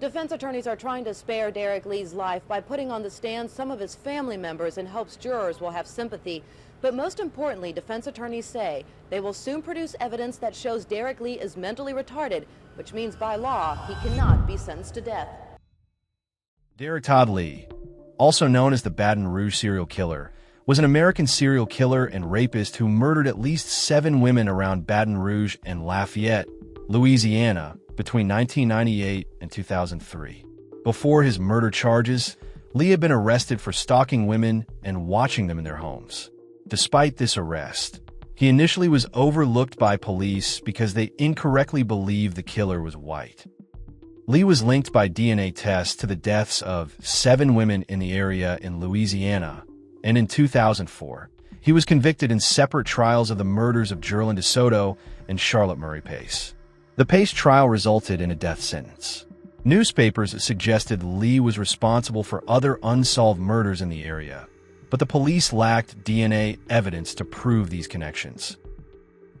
Defense attorneys are trying to spare Derek Lee's life by putting on the stand some of his family members in hopes jurors will have sympathy. But most importantly, defense attorneys say they will soon produce evidence that shows Derek Lee is mentally retarded, which means by law he cannot be sentenced to death. Derek Todd Lee, also known as the Baton Rouge serial killer, was an American serial killer and rapist who murdered at least 7 women around Baton Rouge and Lafayette, Louisiana, between 1998 and 2003. Before his murder charges, Lee had been arrested for stalking women and watching them in their homes. Despite this arrest, he initially was overlooked by police because they incorrectly believed the killer was white. Lee was linked by DNA tests to the deaths of 7 women in the area in Louisiana, and in 2004, he was convicted in separate trials of the murders of Jerlyn DeSoto and Charlotte Murray Pace. The Pace trial resulted in a death sentence. Newspapers suggested Lee was responsible for other unsolved murders in the area, but the police lacked DNA evidence to prove these connections.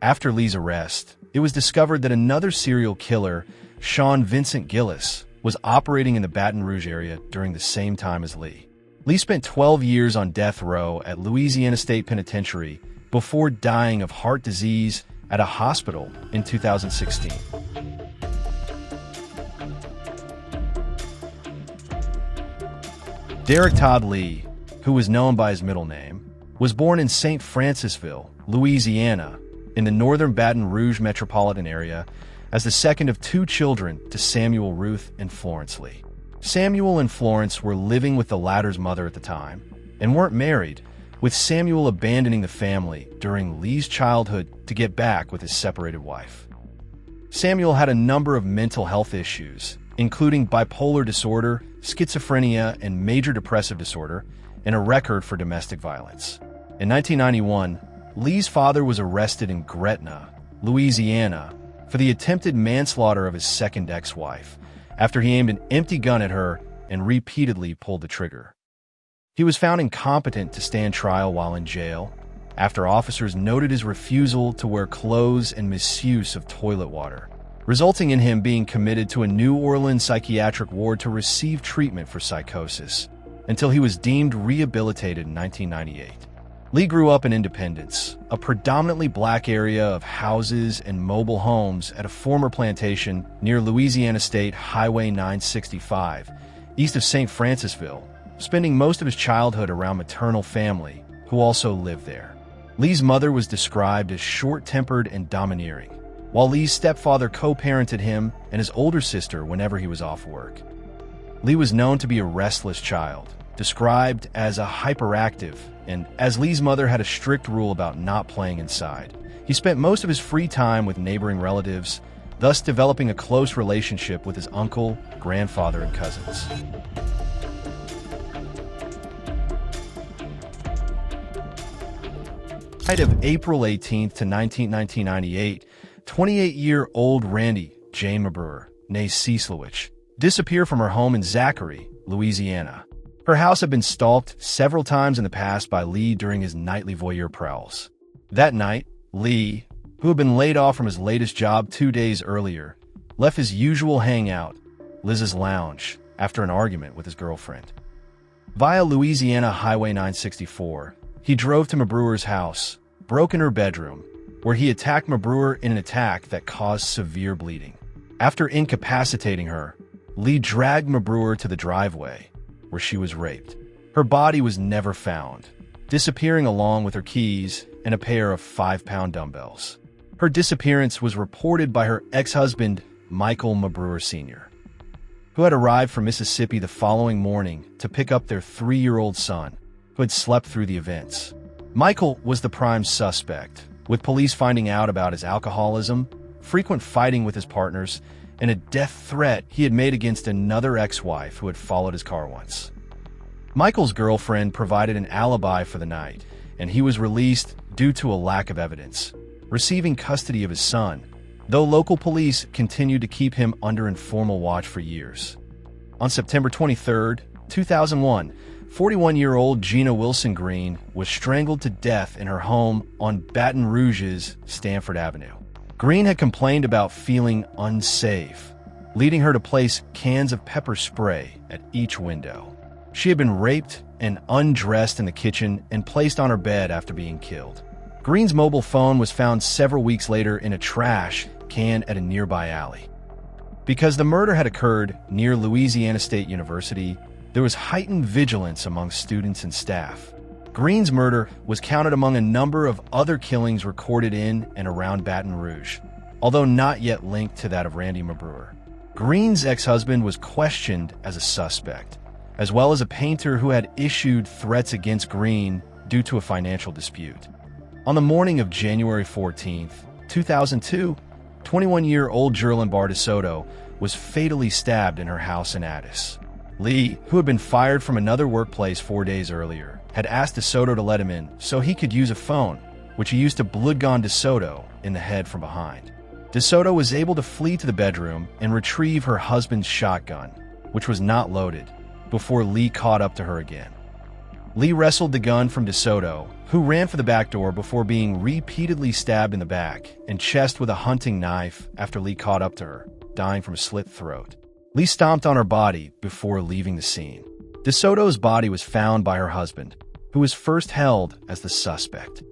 After Lee's arrest, it was discovered that another serial killer, Sean Vincent Gillis, was operating in the Baton Rouge area during the same time as Lee. Lee spent 12 years on death row at Louisiana State Penitentiary before dying of heart disease at a hospital in 2016. Derek Todd Lee, who was known by his middle name, was born in St. Francisville, Louisiana, in the northern Baton Rouge metropolitan area as the second of 2 children to Samuel Ruth and Florence Lee. Samuel and Florence were living with the latter's mother at the time and weren't married, with Samuel abandoning the family during Lee's childhood to get back with his separated wife. Samuel had a number of mental health issues, including bipolar disorder, schizophrenia, and major depressive disorder, and a record for domestic violence. In 1991, Lee's father was arrested in Gretna, Louisiana, for the attempted manslaughter of his second ex-wife, after he aimed an empty gun at her and repeatedly pulled the trigger. He was found incompetent to stand trial while in jail, after officers noted his refusal to wear clothes and misuse of toilet water, resulting in him being committed to a New Orleans psychiatric ward to receive treatment for psychosis, until he was deemed rehabilitated in 1998. Lee grew up in Independence, a predominantly black area of houses and mobile homes at a former plantation near Louisiana State Highway 965, east of St. Francisville, spending most of his childhood around maternal family, who also lived there. Lee's mother was described as short-tempered and domineering, while Lee's stepfather co-parented him and his older sister whenever he was off work. Lee was known to be a restless child, described as a hyperactive, and as Lee's mother had a strict rule about not playing inside, he spent most of his free time with neighboring relatives, thus developing a close relationship with his uncle, grandfather, and cousins. Night of April 18th to 1998, 28-year-old Randy Jane McBrewer, née Cieslewicz, disappeared from her home in Zachary, Louisiana. Her house had been stalked several times in the past by Lee during his nightly voyeur prowls. That night, Lee, who had been laid off from his latest job 2 days earlier, left his usual hangout, Liz's Lounge, after an argument with his girlfriend. Via Louisiana Highway 964, he drove to McBrewer's house, broke in her bedroom, where he attacked McBrewer in an attack that caused severe bleeding. After incapacitating her, Lee dragged McBrewer to the driveway, where she was raped. Her body was never found, disappearing along with her keys and a pair of 5-pound dumbbells. Her disappearance was reported by her ex-husband, Michael McBrewer Sr., who had arrived from Mississippi the following morning to pick up their 3-year-old son, who had slept through the events. Michael was the prime suspect, with police finding out about his alcoholism, frequent fighting with his partners, and a death threat he had made against another ex-wife who had followed his car once. Michael's girlfriend provided an alibi for the night, and he was released due to a lack of evidence, receiving custody of his son, though local police continued to keep him under informal watch for years. On September 23, 2001, 41-year-old Gina Wilson Green was strangled to death in her home on Baton Rouge's Stanford Avenue. Green had complained about feeling unsafe leading her to place cans of pepper spray at each window. She had been raped and undressed in the kitchen and placed on her bed after being killed. Green's mobile phone was found several weeks later in a trash can at a nearby alley. Because the murder had occurred near Louisiana State University, there was heightened vigilance among students and staff. Green's murder was counted among a number of other killings recorded in and around Baton Rouge, although not yet linked to that of Randy Mabrewer. Green's ex-husband was questioned as a suspect, as well as a painter who had issued threats against Green due to a financial dispute. On the morning of January 14, 2002, 21-year-old Jerlyn Bar DeSoto was fatally stabbed in her house in Addis. Lee, who had been fired from another workplace 4 days earlier, had asked DeSoto to let him in so he could use a phone, which he used to bloodgun DeSoto in the head from behind. DeSoto was able to flee to the bedroom and retrieve her husband's shotgun, which was not loaded, before Lee caught up to her again. Lee wrestled the gun from DeSoto, who ran for the back door before being repeatedly stabbed in the back and chest with a hunting knife after Lee caught up to her, dying from a slit throat. Lee stomped on her body before leaving the scene. DeSoto's body was found by her husband, who was first held as the suspect.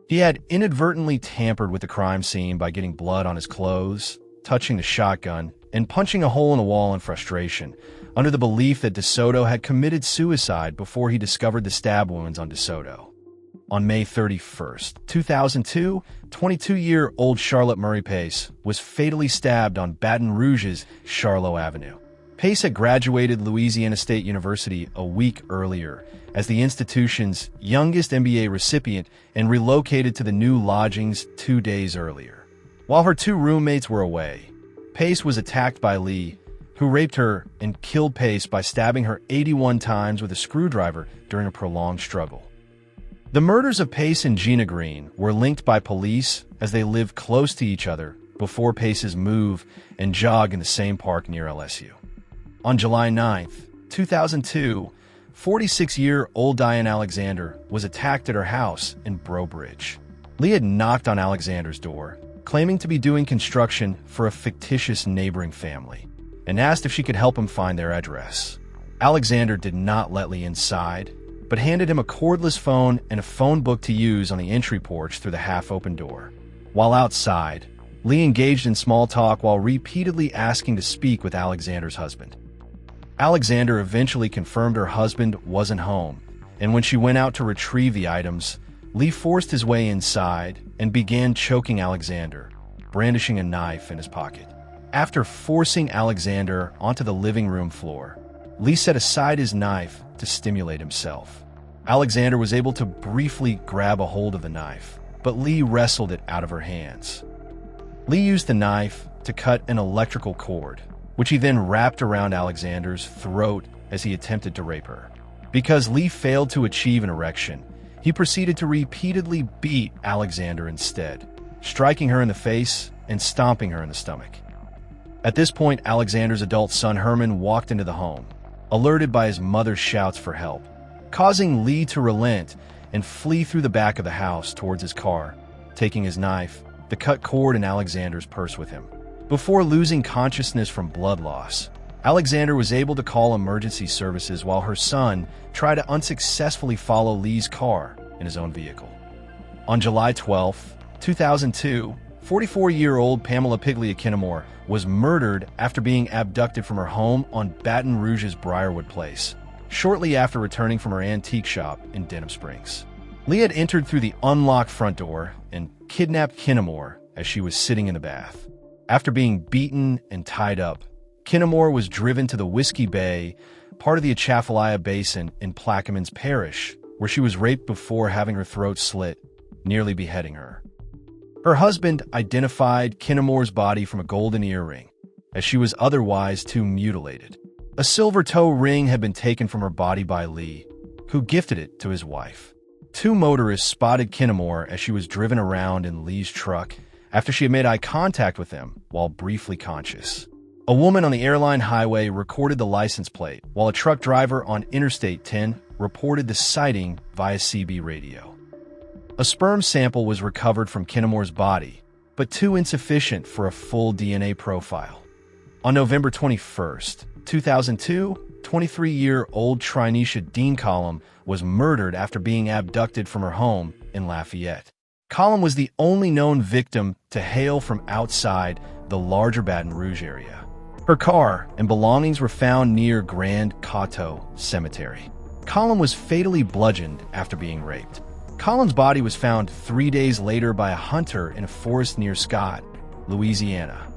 He had inadvertently tampered with the crime scene by getting blood on his clothes, touching the shotgun, and punching a hole in the wall in frustration, under the belief that DeSoto had committed suicide before he discovered the stab wounds on DeSoto. On May 31, 2002, 22-year-old Charlotte Murray Pace was fatally stabbed on Baton Rouge's Charlot Avenue. Pace had graduated Louisiana State University a week earlier as the institution's youngest MBA recipient and relocated to the new lodgings 2 days earlier. While her two roommates were away, Pace was attacked by Lee, who raped her and killed Pace by stabbing her 81 times with a screwdriver during a prolonged struggle. The murders of Pace and Gina Green were linked by police as they lived close to each other before Pace's move and jog in the same park near LSU. On July 9, 2002, 46-year-old Diane Alexander was attacked at her house in Brobridge. Lee had knocked on Alexander's door, claiming to be doing construction for a fictitious neighboring family, and asked if she could help him find their address. Alexander did not let Lee inside, but handed him a cordless phone and a phone book to use on the entry porch through the half-open door. While outside, Lee engaged in small talk while repeatedly asking to speak with Alexander's husband. Alexander eventually confirmed her husband wasn't home, and when she went out to retrieve the items, Lee forced his way inside and began choking Alexander, brandishing a knife in his pocket. After forcing Alexander onto the living room floor, Lee set aside his knife to stimulate himself. Alexander was able to briefly grab a hold of the knife, but Lee wrestled it out of her hands. Lee used the knife to cut an electrical cord, which he then wrapped around Alexander's throat as he attempted to rape her. Because Lee failed to achieve an erection, he proceeded to repeatedly beat Alexander instead, striking her in the face and stomping her in the stomach. At this point, Alexander's adult son Herman walked into the home, alerted by his mother's shouts for help, causing Lee to relent and flee through the back of the house towards his car, taking his knife, the cut cord, and Alexander's purse with him. Before losing consciousness from blood loss, Alexander was able to call emergency services while her son tried to unsuccessfully follow Lee's car in his own vehicle. On July 12, 2002, 44-year-old Pamela Piglia Kinnemore was murdered after being abducted from her home on Baton Rouge's Briarwood Place, shortly after returning from her antique shop in Denham Springs. Lee had entered through the unlocked front door and kidnapped Kinnemore as she was sitting in the bath. After being beaten and tied up, Kinnemore was driven to the Whiskey Bay, part of the Atchafalaya Basin in Plaquemines Parish, where she was raped before having her throat slit, nearly beheading her. Her husband identified Kinnemore's body from a golden earring, as she was otherwise too mutilated. A silver toe ring had been taken from her body by Lee, who gifted it to his wife. Two motorists spotted Kinnemore as she was driven around in Lee's truck after she had made eye contact with them while briefly conscious. A woman on the airline highway recorded the license plate, while a truck driver on Interstate 10 reported the sighting via CB radio. A sperm sample was recovered from Kinnemore's body, but too insufficient for a full DNA profile. On November 21st, 2002, 23-year-old Trinisha Dean Collum was murdered after being abducted from her home in Lafayette. Collum was the only known victim to hail from outside the larger Baton Rouge area. Her car and belongings were found near Grand Coteau Cemetery. Collum was fatally bludgeoned after being raped. Collum's body was found 3 days later by a hunter in a forest near Scott, Louisiana.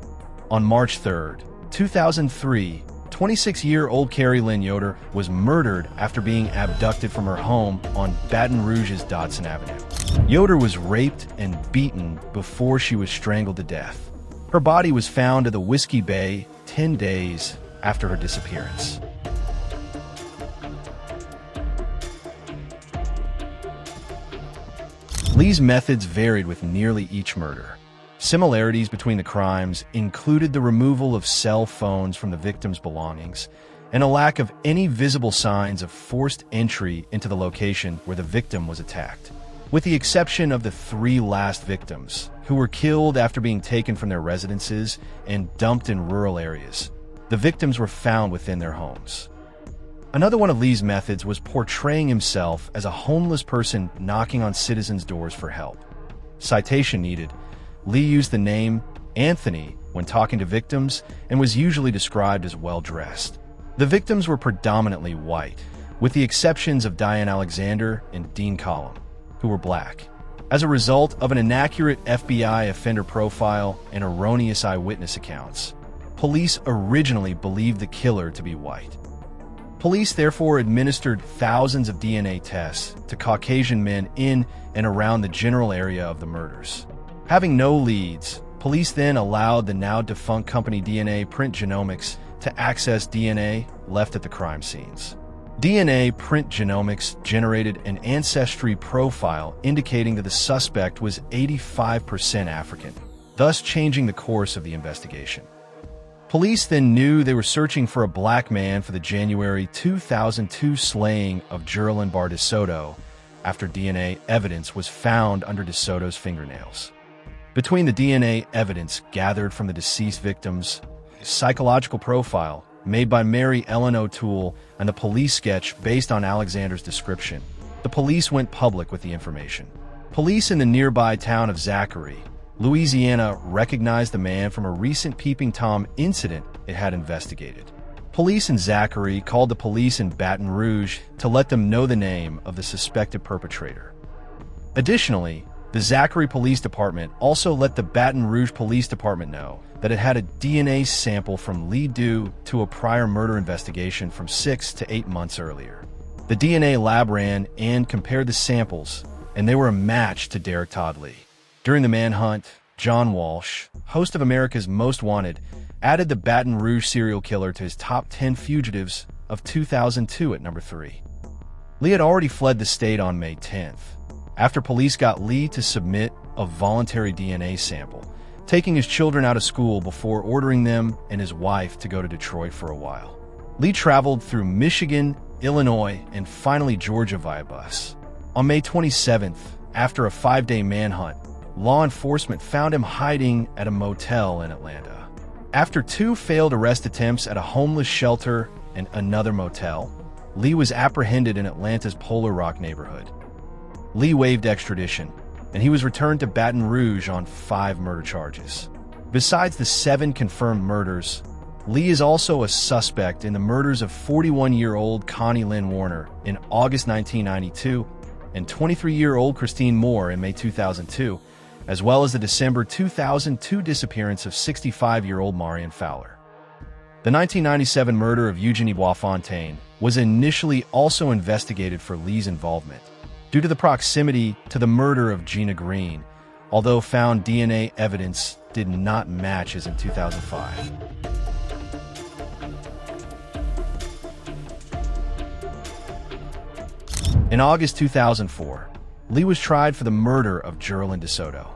On March 3, 2003, 26-year-old Carrie Lynn Yoder was murdered after being abducted from her home on Baton Rouge's Dodson Avenue. Yoder was raped and beaten before she was strangled to death. Her body was found at the Whiskey Bay 10 days after her disappearance. Lee's methods varied with nearly each murder. Similarities between the crimes included the removal of cell phones from the victims' belongings and a lack of any visible signs of forced entry into the location where the victim was attacked. With the exception of the 3 last victims, who were killed after being taken from their residences and dumped in rural areas, the victims were found within their homes. Another one of Lee's methods was portraying himself as a homeless person knocking on citizens' doors for help. Citation needed. Lee used the name Anthony when talking to victims and was usually described as well-dressed. The victims were predominantly white, with the exceptions of Diane Alexander and Dean Collum, who were black. As a result of an inaccurate FBI offender profile and erroneous eyewitness accounts, police originally believed the killer to be white. Police therefore administered thousands of DNA tests to Caucasian men in and around the general area of the murders. Having no leads, police then allowed the now-defunct company DNA Print Genomics to access DNA left at the crime scenes. DNA Print Genomics generated an ancestry profile indicating that the suspect was 85% African, thus changing the course of the investigation. Police then knew they were searching for a black man for the January 2002 slaying of Jerlyn Bar DeSoto after DNA evidence was found under DeSoto's fingernails. Between the DNA evidence gathered from the deceased victims, a psychological profile made by Mary Ellen O'Toole, and the police sketch based on Alexander's description, the police went public with the information. Police in the nearby town of Zachary, Louisiana, recognized the man from a recent Peeping Tom incident it had investigated. Police in Zachary called the police in Baton Rouge to let them know the name of the suspected perpetrator. Additionally, the Zachary Police Department also let the Baton Rouge Police Department know that it had a DNA sample from Lee due to a prior murder investigation from 6 to 8 months earlier. The DNA lab ran and compared the samples, and they were a match to Derek Todd Lee. During the manhunt, John Walsh, host of America's Most Wanted, added the Baton Rouge serial killer to his top 10 fugitives of 2002 at number 3. Lee had already fled the state on May 10th, after police got Lee to submit a voluntary DNA sample, taking his children out of school before ordering them and his wife to go to Detroit for a while. Lee traveled through Michigan, Illinois, and finally Georgia via bus. On May 27th, after a 5-day manhunt, law enforcement found him hiding at a motel in Atlanta. After 2 failed arrest attempts at a homeless shelter and another motel, Lee was apprehended in Atlanta's Polar Rock neighborhood. Lee waived extradition, and he was returned to Baton Rouge on 5 murder charges. Besides the 7 confirmed murders, Lee is also a suspect in the murders of 41-year-old Connie Lynn Warner in August 1992 and 23-year-old Christine Moore in May 2002, as well as the December 2002 disappearance of 65-year-old Marion Fowler. The 1997 murder of Eugenie Boisfontaine was initially also investigated for Lee's involvement, due to the proximity to the murder of Gina Green, although found DNA evidence did not match as in 2005. In August 2004, Lee was tried for the murder of Jerlyn DeSoto.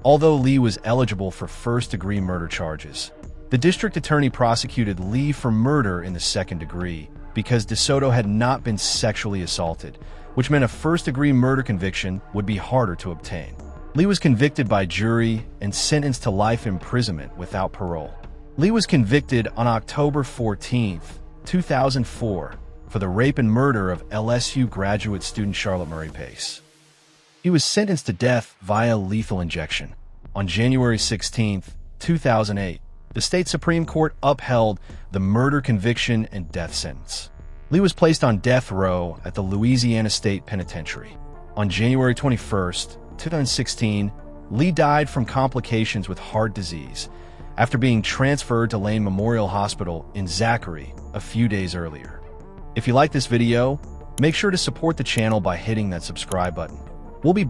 Although Lee was eligible for first-degree murder charges, the district attorney prosecuted Lee for murder in the second degree because DeSoto had not been sexually assaulted, which meant a first-degree murder conviction would be harder to obtain. Lee was convicted by jury and sentenced to life imprisonment without parole. Lee was convicted on October 14, 2004, for the rape and murder of LSU graduate student Charlotte Murray Pace. He was sentenced to death via lethal injection. On January 16, 2008, the state Supreme Court upheld the murder conviction and death sentence. Lee was placed on death row at the Louisiana State Penitentiary. On January 21, 2016, Lee died from complications with heart disease after being transferred to Lane Memorial Hospital in Zachary a few days earlier. If you like this video, make sure to support the channel by hitting that subscribe button. We'll be